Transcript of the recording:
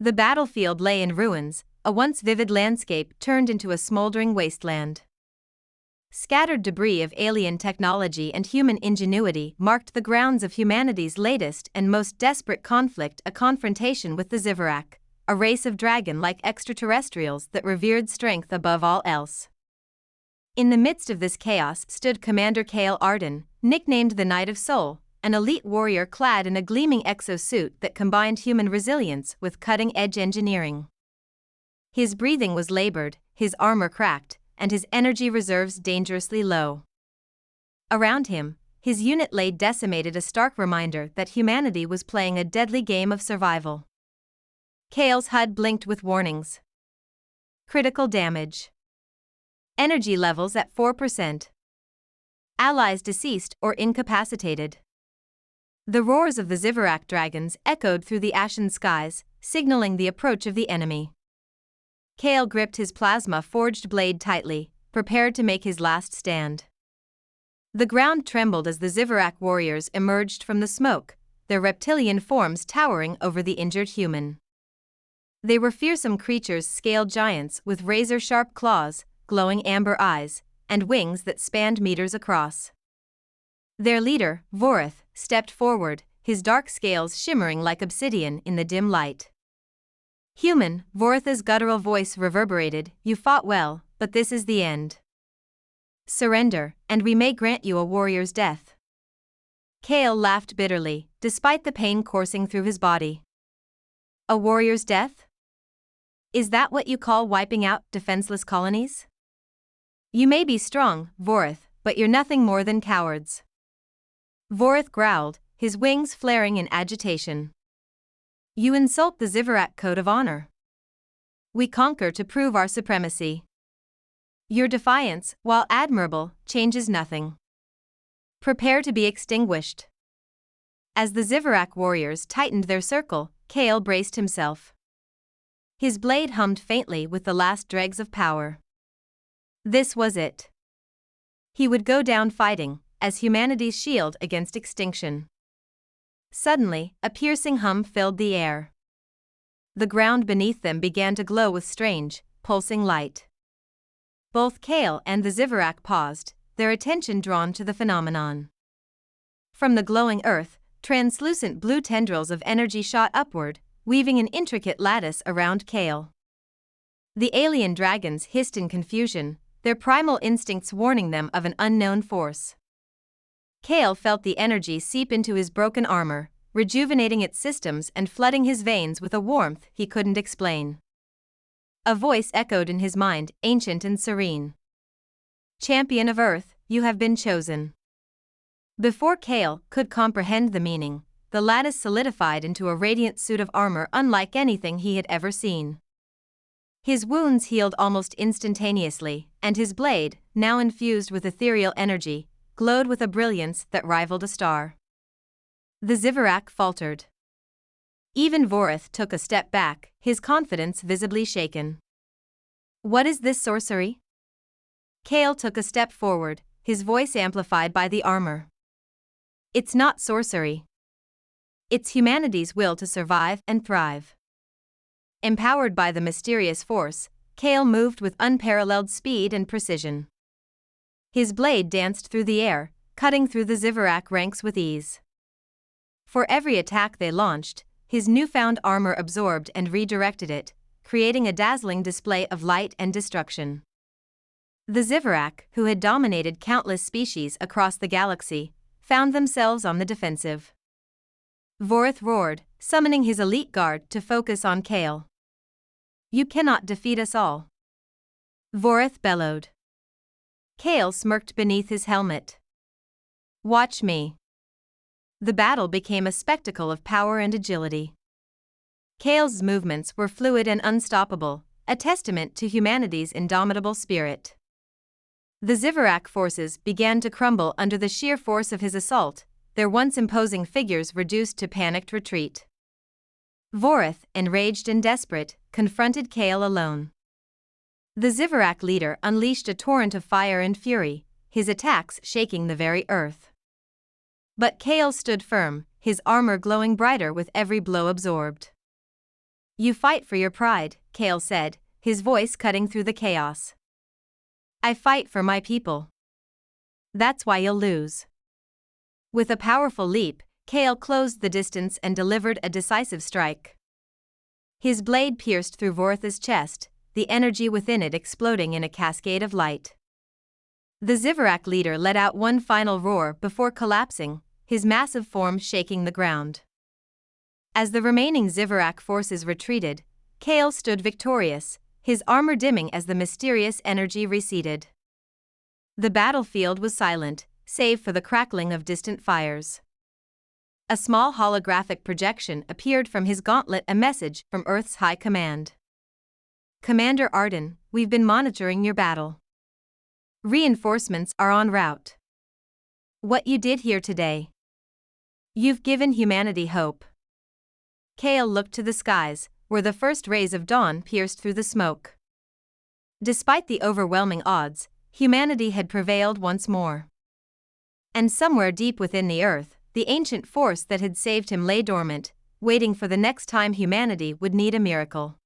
The battlefield lay in ruins, a once vivid landscape turned into a smoldering wasteland. Scattered debris of alien technology and human ingenuity marked the grounds of humanity's latest and most desperate conflict, a confrontation with the Ziverac, a race of dragon-like extraterrestrials that revered strength above all else. In the midst of this chaos stood Commander Kale Arden, nicknamed the Knight of Soul, an elite warrior clad in a gleaming exosuit that combined human resilience with cutting-edge engineering. His breathing was labored, his armor cracked, and his energy reserves dangerously low. Around him, his unit lay decimated, a stark reminder that humanity was playing a deadly game of survival. Kale's HUD blinked with warnings. Critical damage. Energy levels at 4%. Allies deceased or incapacitated. The roars of the Ziverac dragons echoed through the ashen skies, signaling the approach of the enemy. Kale gripped his plasma-forged blade tightly, prepared to make his last stand. The ground trembled as the Ziverac warriors emerged from the smoke, their reptilian forms towering over the injured human. They were fearsome creatures, scaled giants with razor-sharp claws, glowing amber eyes, and wings that spanned meters across. Their leader, Vorith, stepped forward, his dark scales shimmering like obsidian in the dim light. "Human," Vorith's guttural voice reverberated, "you fought well, but this is the end. Surrender, and we may grant you a warrior's death." Kale laughed bitterly, despite the pain coursing through his body. A warrior's death? Is that what you call wiping out defenseless colonies? You may be strong, Vorith, but you're nothing more than cowards. Vorith growled, his wings flaring in agitation. You insult the Ziverac code of honor. We conquer to prove our supremacy. Your defiance, while admirable, changes nothing. Prepare to be extinguished. As the Ziverac warriors tightened their circle, Kale braced himself. His blade hummed faintly with the last dregs of power. This was it. He would go down fighting, as humanity's shield against extinction. Suddenly, a piercing hum filled the air. The ground beneath them began to glow with strange, pulsing light. Both Kale and the Ziverac paused, their attention drawn to the phenomenon. From the glowing earth, translucent blue tendrils of energy shot upward, weaving an intricate lattice around Kale. The alien dragons hissed in confusion, their primal instincts warning them of an unknown force. Kale felt the energy seep into his broken armor, rejuvenating its systems and flooding his veins with a warmth he couldn't explain. A voice echoed in his mind, ancient and serene. "Champion of Earth, you have been chosen." Before Kale could comprehend the meaning, the lattice solidified into a radiant suit of armor unlike anything he had ever seen. His wounds healed almost instantaneously, and his blade, now infused with ethereal energy, glowed with a brilliance that rivaled a star. The Ziverac faltered. Even Vorith took a step back, his confidence visibly shaken. "What is this sorcery?" Kale took a step forward, his voice amplified by the armor. "It's not sorcery. It's humanity's will to survive and thrive." Empowered by the mysterious force, Kale moved with unparalleled speed and precision. His blade danced through the air, cutting through the Ziverac ranks with ease. For every attack they launched, his newfound armor absorbed and redirected it, creating a dazzling display of light and destruction. The Ziverac, who had dominated countless species across the galaxy, found themselves on the defensive. Vorith roared, summoning his elite guard to focus on Kale. "You cannot defeat us all." Vorith bellowed. Kale smirked beneath his helmet. "Watch me." The battle became a spectacle of power and agility. Kale's movements were fluid and unstoppable, a testament to humanity's indomitable spirit. The Ziverac forces began to crumble under the sheer force of his assault, their once imposing figures reduced to panicked retreat. Vorith, enraged and desperate, confronted Kale alone. The Ziverac leader unleashed a torrent of fire and fury, his attacks shaking the very earth. But Kale stood firm, his armor glowing brighter with every blow absorbed. You fight for your pride, Kale said, his voice cutting through the chaos. I fight for my people. That's why you'll lose. With a powerful leap, Kale closed the distance and delivered a decisive strike. His blade pierced through Vortha's chest, the energy within it exploding in a cascade of light. The Zivarak leader let out one final roar before collapsing, his massive form shaking the ground. As the remaining Zivarak forces retreated, Kale stood victorious, his armor dimming as the mysterious energy receded. The battlefield was silent, save for the crackling of distant fires. A small holographic projection appeared from his gauntlet, a message from Earth's High Command. Commander Arden, we've been monitoring your battle. Reinforcements are en route. What you did here today. You've given humanity hope. Kale looked to the skies, where the first rays of dawn pierced through the smoke. Despite the overwhelming odds, humanity had prevailed once more. And somewhere deep within the Earth, the ancient force that had saved him lay dormant, waiting for the next time humanity would need a miracle.